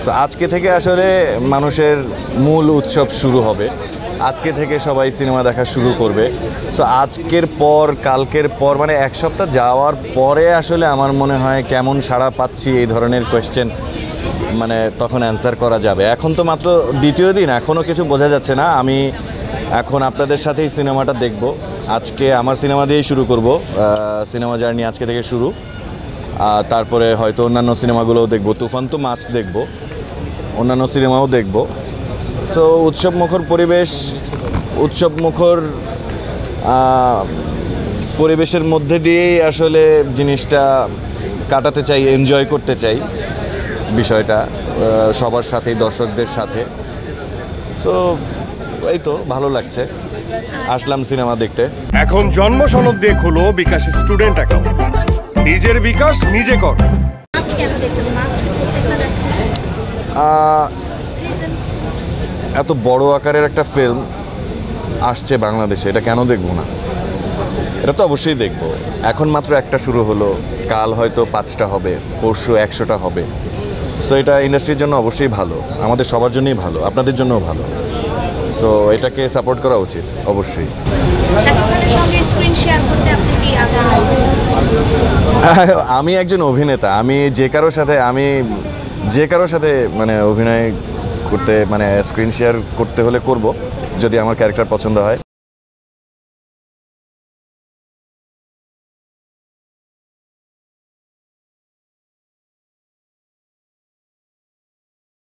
So আজকে থেকে আসলে মানুষের মূল উৎসব শুরু হবে, আজকে থেকে সবাই সিনেমা দেখা শুরু করবে। সো আজকের পর কালকের পর মানে এক সপ্তাহ যাওয়ার পরে আসলে আমার মনে হয় কেমন সাড়া পাচ্ছি এই ধরনের কোয়েশ্চেন মানে তখন অ্যান্সার করা যাবে। এখন তো মাত্র দ্বিতীয় দিন, এখনও কিছু বোঝা যাচ্ছে না। আমি এখন আপনাদের সাথেই সিনেমাটা দেখব। আজকে আমার সিনেমা দিয়েই শুরু করব, সিনেমা জার্নি আজকে থেকে শুরু। তারপরে হয়তো অন্যান্য সিনেমাগুলোও দেখব, তুফান তো মাস্ট দেখব, অন্যান্য সিনেমাও দেখব। সো উৎসবমুখর পরিবেশ, উৎসবমুখর পরিবেশের মধ্যে দিয়েই আসলে জিনিসটা কাটাতে চাই, এনজয় করতে চাই বিষয়টা সবার সাথেই, দর্শকদের সাথে। সো এই তো ভালো লাগছে, আসলাম সিনেমা দেখতে। এখন জন্ম সনদ দিয়ে খোলো বিকাশ স্টুডেন্ট অ্যাকাউন্ট, নিজের বিকাশ নিজে কর। এত বড় আকারের একটা ফিল্ম আসছে বাংলাদেশে, এটা কেন দেখবো না? এটা তো অবশ্যই দেখব। এখন মাত্র একটা শুরু হলো, কাল হয়তো 5টা হবে, পরশু 100টা হবে। সো এটা ইন্ডাস্ট্রির জন্য অবশ্যই ভালো, আমাদের সবার জন্যই ভালো, আপনাদের জন্যও ভালো। সো এটাকে সাপোর্ট করা উচিত অবশ্যই। আমি একজন অভিনেতা, আমি যে কারোর সাথে মানে অভিনয় করতে মানে স্ক্রিন শেয়ার করতে হলে করব, যদি আমার ক্যারেক্টার পছন্দ হয়।